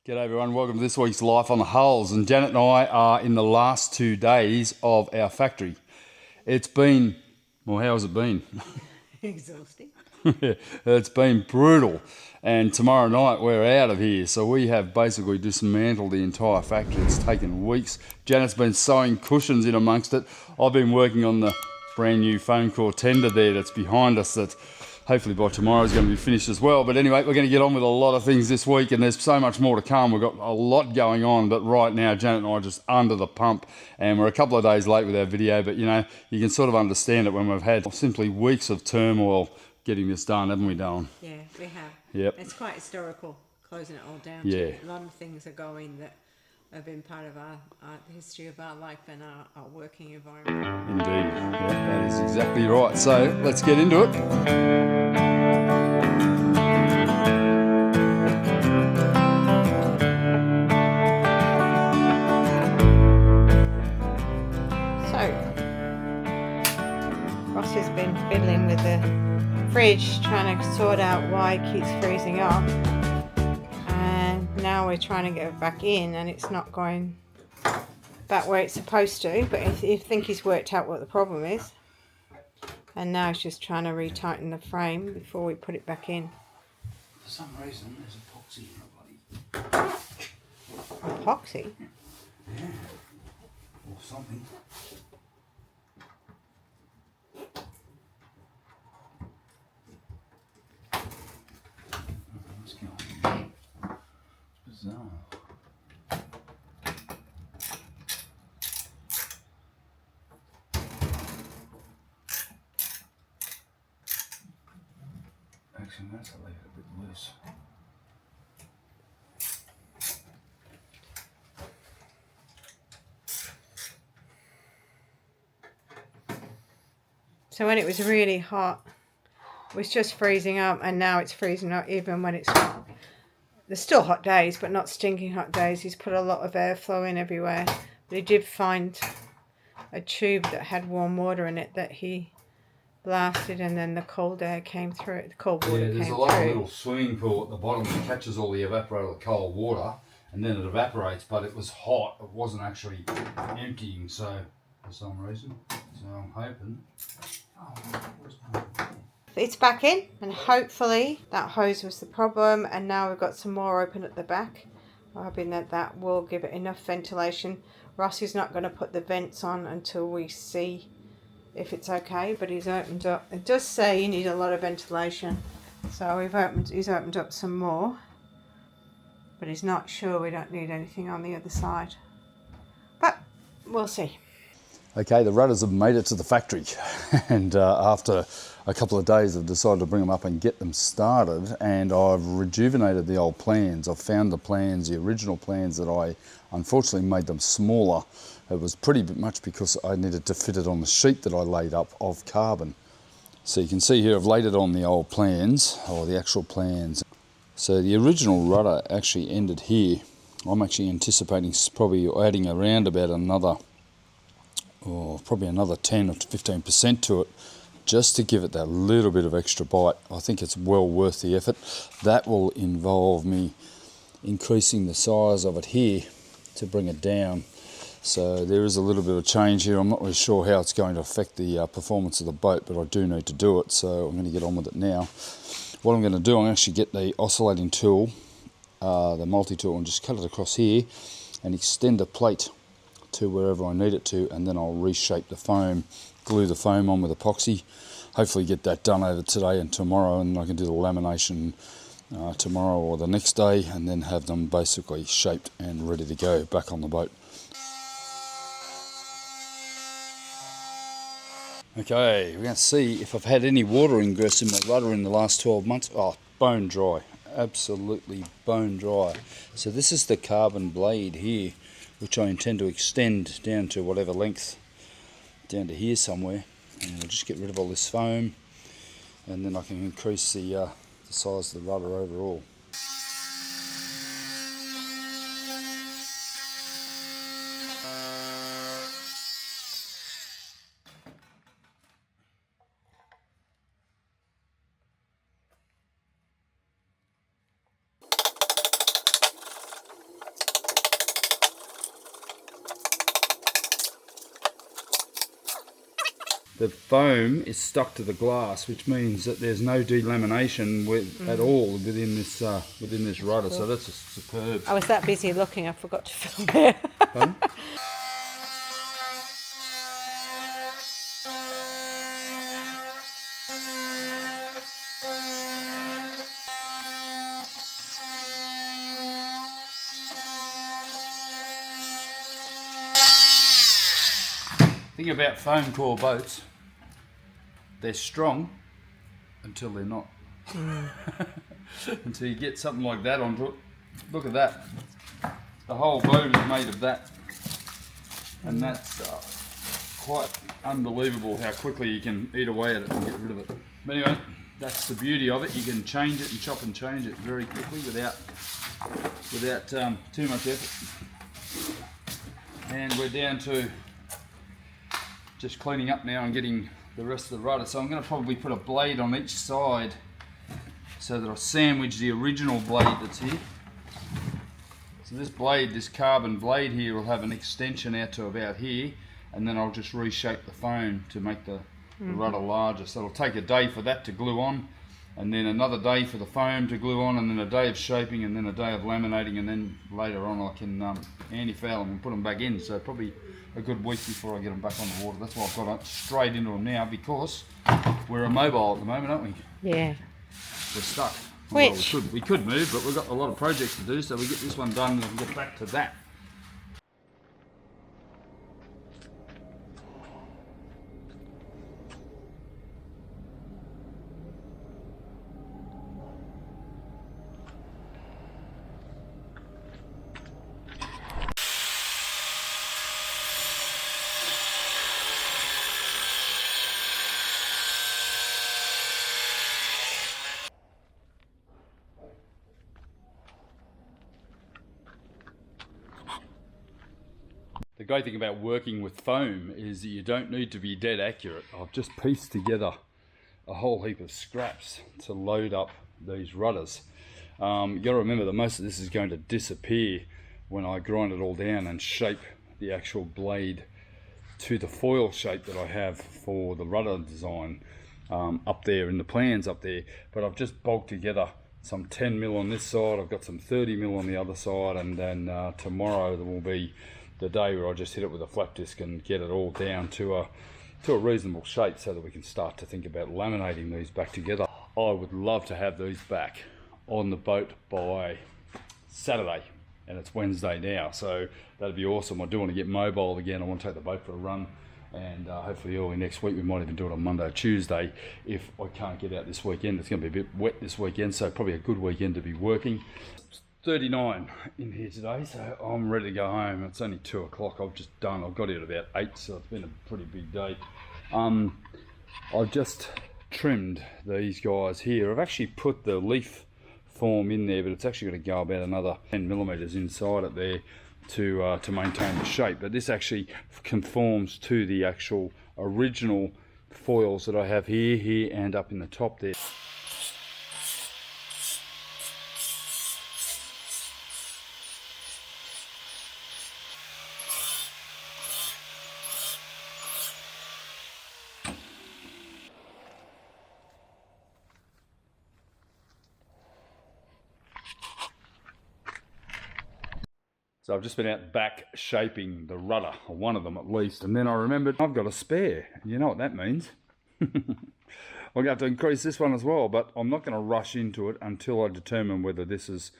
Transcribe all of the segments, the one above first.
G'day everyone, welcome to this week's Life on the Hulls, and Janet and I are in the last 2 days of our factory. It's been, well, how has it been? Exhausting. Yeah, it's been brutal, and tomorrow night we're out of here, so we have basically dismantled the entire factory. It's taken weeks. Janet's been sewing cushions in amongst it. I've been working on the brand new foam core tender there that's behind us that hopefully by tomorrow is going to be finished as well. But anyway, we're going to get on with a lot of things this week, and there's so much more to come. We've got a lot going on, but right now Janet and I are just under the pump, and we're a couple of days late with our video, but you know, you can sort of understand it when we've had simply weeks of turmoil getting this done, haven't we, Darren? Yeah, we have. Yep. It's quite historical, closing it all down. Yeah. A lot of things are going that have been part of our history of our life and our working environment. Indeed. Yeah, that is exactly right. So let's get into it. Ross has been fiddling with the fridge, trying to sort out why it keeps freezing up, and now we're trying to get it back in and it's not going back where it's supposed to, but I think he's worked out what the problem is, and now he's just trying to retighten the frame before we put it back in. For some reason there's epoxy in the bloody... Epoxy? Yeah. Or something. Bizarre. Actually, that's a leave it a bit loose. So when it was really hot, it was just freezing up, and now it's freezing up even when it's... There's still hot days, but not stinking hot days. He's put a lot of airflow in everywhere. But he did find a tube that had warm water in it that he blasted, and then the cold air came through it. The cold water came through. Yeah, there's a lovely little swimming pool at the bottom that catches all the evaporated cold water, and then it evaporates, but it was hot. It wasn't actually emptying, so for some reason. So I'm hoping... It's back in, and hopefully that hose was the problem, and now we've got some more open at the back. I'm hoping that that will give it enough ventilation. Ross is not going to put the vents on until we see if it's okay, but he's opened up. It does say you need a lot of ventilation, so he's opened up some more, but he's not sure we don't need anything on the other side, but we'll see. Okay, the rudders have made it to the factory, and after a couple of days I've decided to bring them up and get them started, and I've rejuvenated the old plans. I've found the plans, the original plans that I unfortunately made them smaller. It was pretty much because I needed to fit it on the sheet that I laid up of carbon. So you can see here I've laid it on the old plans, or the actual plans. So the original rudder actually ended here. I'm actually anticipating probably adding around about another probably another 10 or 15% to it, just to give it that little bit of extra bite. I think it's well worth the effort. That will involve me increasing the size of it here to bring it down. So there is a little bit of change here. I'm not really sure how it's going to affect the performance of the boat, but I do need to do it, so I'm going to get on with it now. What I'm going to do, I'm actually get the oscillating tool, the multi-tool, and just cut it across here and extend a plate to wherever I need it to, and then I'll reshape the foam, glue the foam on with epoxy, hopefully get that done over today and tomorrow, and I can do the lamination tomorrow or the next day, and then have them basically shaped and ready to go back on the boat. Okay, we're going to see if I've had any water ingress in my rudder in the last 12 months. Oh, bone dry, absolutely bone dry. So this is the carbon blade here, which I intend to extend down to whatever length, down to here somewhere, and we'll just get rid of all this foam, and then I can increase the size of the rudder overall. the foam is stuck to the glass, which means that there's no delamination at all within this rudder. So that's just superb. I was that busy looking, I forgot to film it. Pardon? Thing about foam core boats, they're strong until they're not. Until you get something like that onto it. Look at that. The whole boat is made of that. And that's quite unbelievable how quickly you can eat away at it and get rid of it. But anyway, that's the beauty of it. You can change it and chop and change it very quickly without too much effort. And we're down to just cleaning up now and getting the rest of the rudder. So I'm going to probably put a blade on each side so that I sandwich the original blade that's here. So this blade, this carbon blade here, will have an extension out to about here, and then I'll just reshape the foam to make the rudder larger. So it'll take a day for that to glue on, and then another day for the foam to glue on, and then a day of shaping, and then a day of laminating, and then later on I can anti-foul them and put them back in. So probably a good week before I get them back on the water. That's why I've got straight into them now, because we're immobile at the moment, aren't we? Yeah. We're stuck. Which? Well, we could move, but we've got a lot of projects to do, so we get this one done and we can get back to that. The great thing about working with foam is that you don't need to be dead accurate. I've just pieced together a whole heap of scraps to load up these rudders. You got to remember that most of this is going to disappear when I grind it all down and shape the actual blade to the foil shape that I have for the rudder design up there in the plans up there. But I've just bulked together some 10mm on this side, I've got some 30mm on the other side, and then tomorrow there will be the day where I just hit it with a flat disc and get it all down to a reasonable shape so that we can start to think about laminating these back together. I would love to have these back on the boat by Saturday, and it's Wednesday now, so that'd be awesome. I do want to get mobile again. I want to take the boat for a run, and hopefully early next week. We might even do it on Monday or Tuesday if I can't get out this weekend. It's going to be a bit wet this weekend, so probably a good weekend to be working. 39 in here today, so I'm ready to go home. It's only 2 o'clock. I've got here at about 8, so it's been a pretty big day. I've just trimmed these guys here. I've actually put the leaf form in there, but it's actually going to go about another 10mm inside it there to maintain the shape. But this actually conforms to the actual original foils that I have here, and up in the top there. So I've just been out back shaping the rudder, or one of them at least, and then I remembered I've got a spare. You know what that means. I'm going to have to increase this one as well, but I'm not going to rush into it until I determine whether this is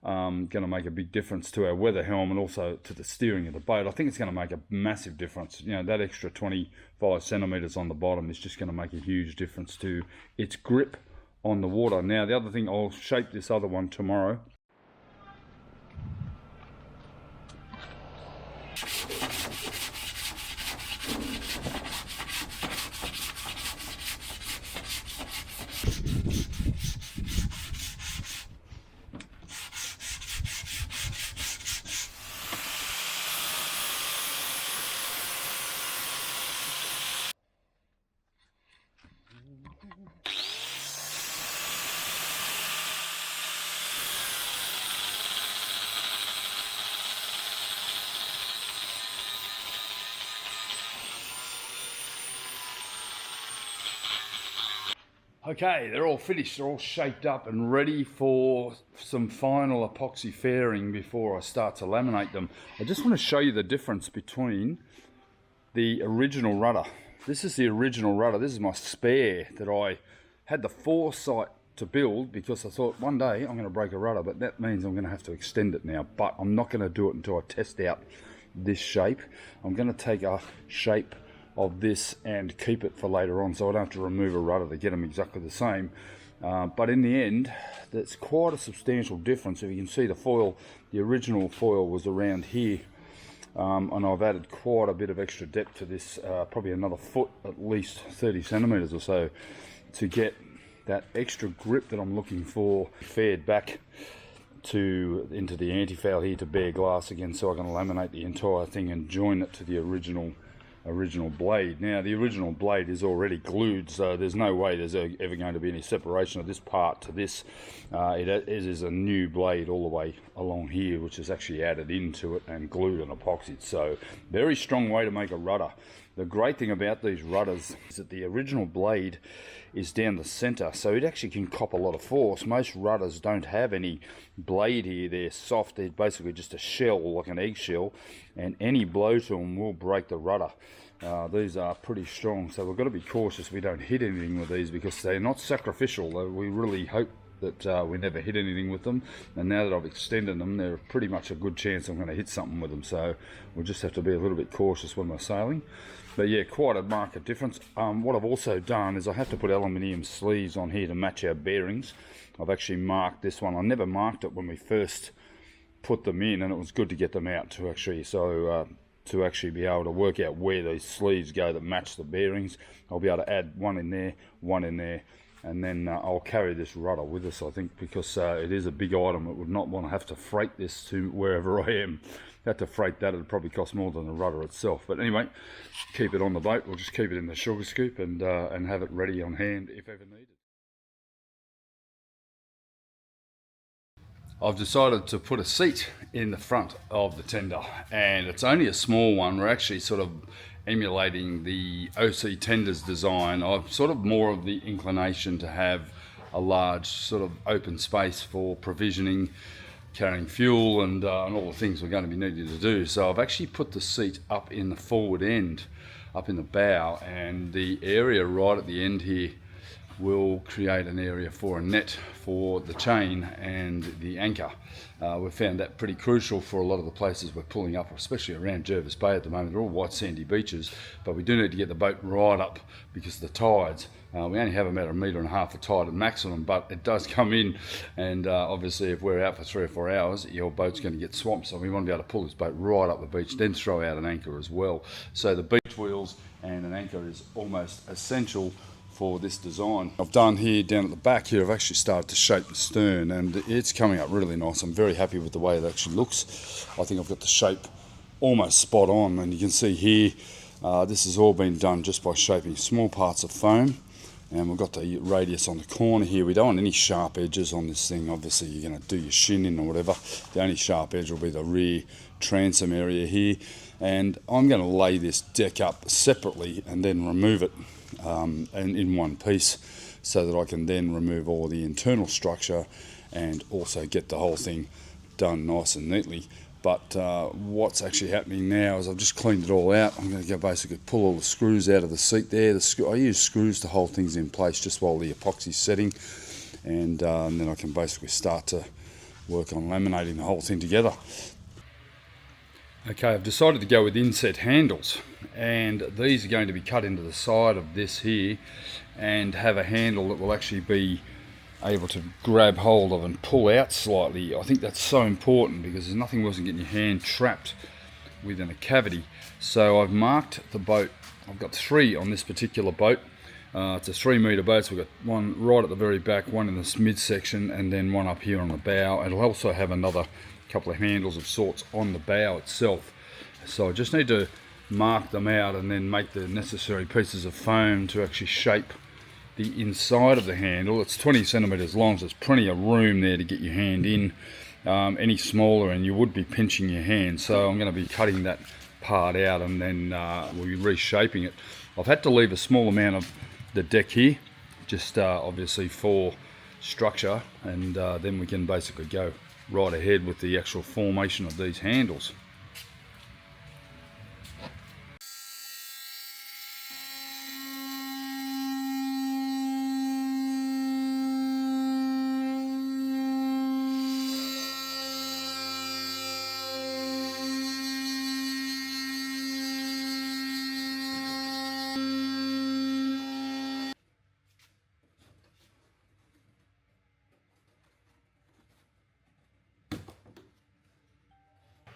going to make a big difference to our weather helm and also to the steering of the boat. I think it's going to make a massive difference. You know, that extra 25 centimetres on the bottom is just going to make a huge difference to its grip on the water. Now, the other thing, I'll shape this other one tomorrow. Okay, they're all finished, they're all shaped up and ready for some final epoxy fairing before I start to laminate them. I just want to show you the difference between the original rudder. This is the original rudder. This is my spare that I had the foresight to build because I thought one day I'm going to break a rudder, but that means I'm going to have to extend it now. But I'm not going to do it until I test out this shape. I'm going to take a shape of this and keep it for later on, so I don't have to remove a rudder to get them exactly the same. But in the end, that's quite a substantial difference. If you can see the foil, the original foil was around here, and I've added quite a bit of extra depth to this, probably another foot, at least 30 centimeters or so, to get that extra grip that I'm looking for faired back into the anti-foul here to bare glass again, so I can laminate the entire thing and join it to the original blade. Now the original blade is already glued, so there's no way there's ever going to be any separation of this part to this. It is a new blade all the way along here, which is actually added into it and glued and epoxied. So very strong way to make a rudder. The great thing about these rudders is that the original blade is down the center, so it actually can cop a lot of force. Most rudders don't have any blade here. They're soft. They're basically just a shell, like an eggshell, and any blow to them will break the rudder. These are pretty strong, so we've got to be cautious we don't hit anything with these because they're not sacrificial. We really hope that we never hit anything with them, and now that I've extended them, they're pretty much a good chance I'm going to hit something with them, so we'll just have to be a little bit cautious when we're sailing. But yeah, quite a marked difference. What I've also done is I have to put aluminium sleeves on here to match our bearings. I've actually marked this one. I never marked it when we first put them in, and it was good to get them out to actually be able to work out where these sleeves go that match the bearings. I'll be able to add one in there, and then I'll carry this rudder with us, I think, because it is a big item. It would not want to have to freight this to wherever I am. Had to freight that, it'd probably cost more than the rudder itself. But anyway, keep it on the boat. We'll just keep it in the sugar scoop and have it ready on hand if ever needed. I've decided to put a seat in the front of the tender, and it's only a small one. We're actually sort of emulating the OC Tender's design. I've sort of more of the inclination to have a large sort of open space for provisioning, carrying fuel and all the things we're going to be needing to do. So I've actually put the seat up in the forward end, up in the bow, and the area right at the end here will create an area for a net for the chain and the anchor. We've found that pretty crucial for a lot of the places we're pulling up, especially around Jervis Bay at the moment. They're all white sandy beaches, but we do need to get the boat right up because of the tides. We only have about 1.5 meters of tide at maximum, but it does come in, and obviously if we're out for 3 or 4 hours, your boat's going to get swamped, so we want to be able to pull this boat right up the beach, then throw out an anchor as well. So the beach wheels and an anchor is almost essential for this design. I've done here down at the back here, I've actually started to shape the stern, and it's coming up really nice. I'm very happy with the way it actually looks. I think I've got the shape almost spot on, and you can see here this has all been done just by shaping small parts of foam, and we've got the radius on the corner here. We don't want any sharp edges on this thing. Obviously you're going to do your shin in or whatever. The only sharp edge will be the rear transom area here, and I'm going to lay this deck up separately and then remove it and in one piece, so that I can then remove all the internal structure and also get the whole thing done nice and neatly. But what's actually happening now is I've just cleaned it all out. I'm going to go basically pull all the screws out of the seat there. I use screws to hold things in place just while the epoxy's setting, and then I can basically start to work on laminating the whole thing together. Okay, I've decided to go with inset handles, and these are going to be cut into the side of this here and have a handle that will actually be able to grab hold of and pull out slightly. I think that's so important because there's nothing worse than getting your hand trapped within a cavity. So I've marked the boat. I've got 3 on this particular boat. It's a 3 metre boat, so we've got one right at the very back, one in the midsection, and then one up here on the bow. It'll also have another couple of handles of sorts on the bow itself. So I just need to mark them out and then make the necessary pieces of foam to actually shape the inside of the handle. It's 20 centimeters long, so there's plenty of room there to get your hand in. Any smaller and you would be pinching your hand, so I'm going to be cutting that part out and then we'll be reshaping it. I've had to leave a small amount of the deck here just obviously for structure, and then we can basically go right ahead with the actual formation of these handles.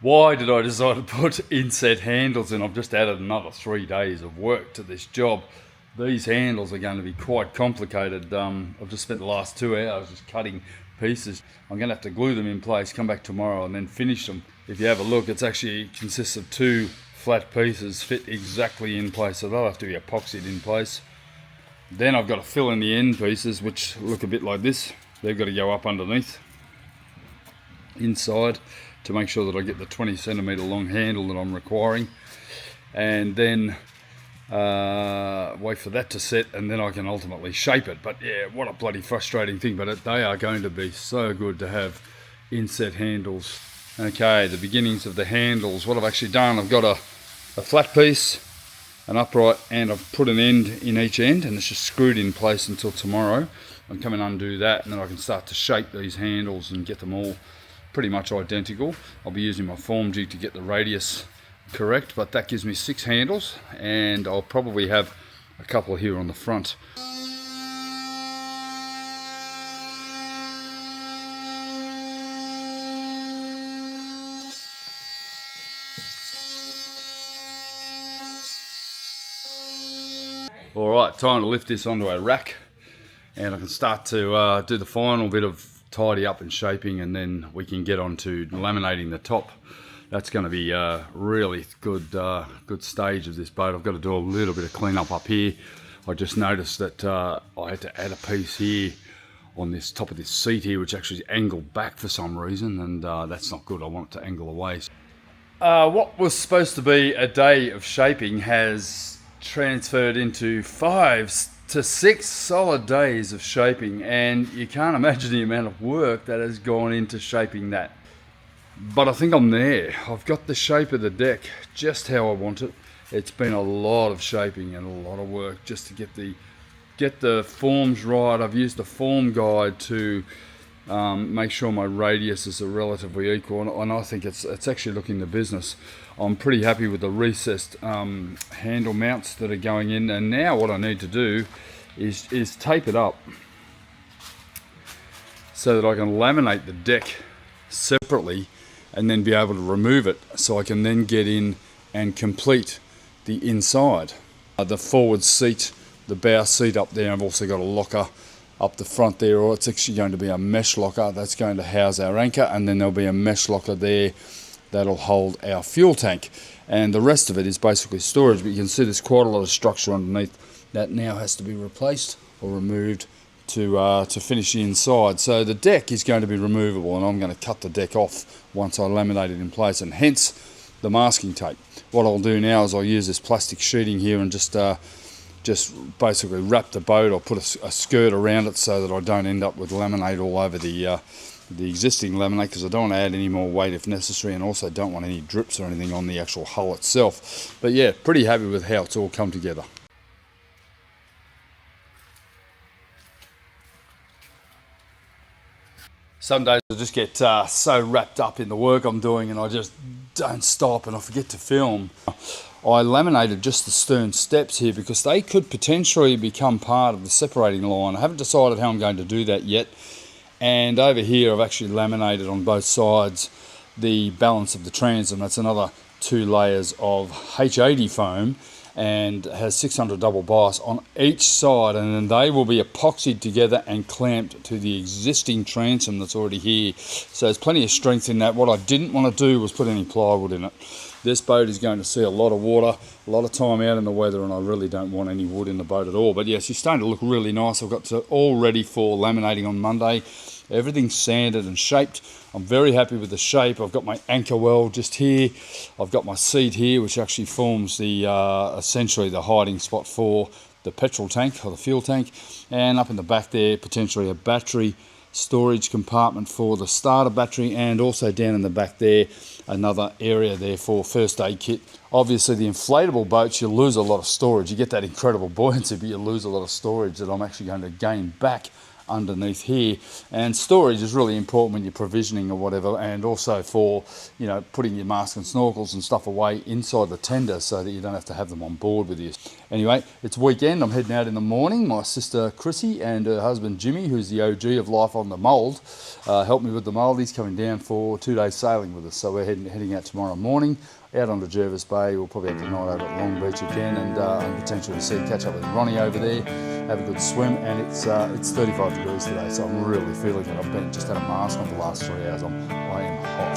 Why did I decide to put inset handles in? I've just added another 3 days of work to this job. These handles are going to be quite complicated. I've just spent the last 2 hours just cutting pieces. I'm going to have to glue them in place, come back tomorrow and then finish them. If you have a look, it actually consists of 2 flat pieces fit exactly in place, so they'll have to be epoxied in place. Then I've got to fill in the end pieces, which look a bit like this. They've got to go up underneath, inside, to make sure that I get the 20 centimetre long handle that I'm requiring, and then wait for that to set, and then I can ultimately shape it. But yeah, what a bloody frustrating thing, but they are going to be so good to have inset handles. Okay, the beginnings of the handles. What I've actually done, I've got a flat piece, an upright, and I've put an end in each end, and it's just screwed in place until tomorrow. I'll come and undo that, and then I can start to shape these handles and get them all pretty much identical. I'll be using my form jig to get the radius correct, but that gives me 6 handles, and I'll probably have a couple here on the front. Alright, time to lift this onto a rack, and I can start to do the final bit of tidy up and shaping, and then we can get on to laminating the top. That's going to be a really good stage of this boat. I've got to do a little bit of cleanup up here. I just noticed that I had to add a piece here on this top of this seat here, which actually angled back for some reason, and that's not good. I want it to angle away. What was supposed to be a day of shaping has transferred into 5 to 6 solid days of shaping, and you can't imagine the amount of work that has gone into shaping that. But I think I'm there. I've got the shape of the deck just how I want it. It's been a lot of shaping and a lot of work just to get the forms right. I've used the form guide to make sure my radiuses are relatively equal, and I think it's actually looking the business. I'm pretty happy with the recessed handle mounts that are going in, and now what I need to do is tape it up so that I can laminate the deck separately and then be able to remove it, so I can then get in and complete the inside. The forward seat, the bow seat up there, I've also got a locker up the front there, or it's actually going to be a mesh locker that's going to house our anchor, and then there'll be a mesh locker there that'll hold our fuel tank, and the rest of it is basically storage. But you can see there's quite a lot of structure underneath that now has to be replaced or removed to finish the inside. So the deck is going to be removable, and I'm going to cut the deck off once I laminate it in place, and hence the masking tape. What I'll do now is I'll use this plastic sheeting here and just basically wrap the boat. I'll put a skirt around it so that I don't end up with laminate all over the existing laminate, because I don't want to add any more weight if necessary, and also don't want any drips or anything on the actual hull itself. But yeah, pretty happy with how it's all come together. Some days I just get so wrapped up in the work I'm doing, and I just don't stop, and I forget to film. I laminated just the stern steps here because they could potentially become part of the separating line. I haven't decided how I'm going to do that yet. And over here I've actually laminated on both sides the balance of the transom. That's another 2 layers of H80 foam, and has 600 double bias on each side, and then they will be epoxied together and clamped to the existing transom that's already here. So there's plenty of strength in that. What I didn't want to do was put any plywood in it. This boat is going to see a lot of water, a lot of time out in the weather, and I really don't want any wood in the boat at all. But yes, it's starting to look really nice. I've got it all ready for laminating on Monday. Everything's sanded and shaped. I'm very happy with the shape. I've got my anchor well just here. I've got my seat here, which actually forms the essentially the hiding spot for the petrol tank or the fuel tank, and up in the back there potentially a battery storage compartment for the starter battery, and also down in the back there another area there for first aid kit. Obviously the inflatable boats, you lose a lot of storage. You get that incredible buoyancy, but you lose a lot of storage that I'm actually going to gain back underneath here. And storage is really important when you're provisioning or whatever, and also for, you know, putting your mask and snorkels and stuff away inside the tender so that you don't have to have them on board with you. Anyway, it's weekend. I'm heading out in the morning. My sister Chrissy and her husband Jimmy, who's the OG of Life on the Mould, helped me with the mould. He's coming down for 2 days sailing with us, so we're heading out tomorrow morning out onto Jervis Bay. We'll probably have the night over at Long Beach again, and potentially catch up with Ronnie over there, have a good swim. And it's 35 degrees today, so I'm really feeling it. I've just had a mask on for the last 3 hours. I am hot.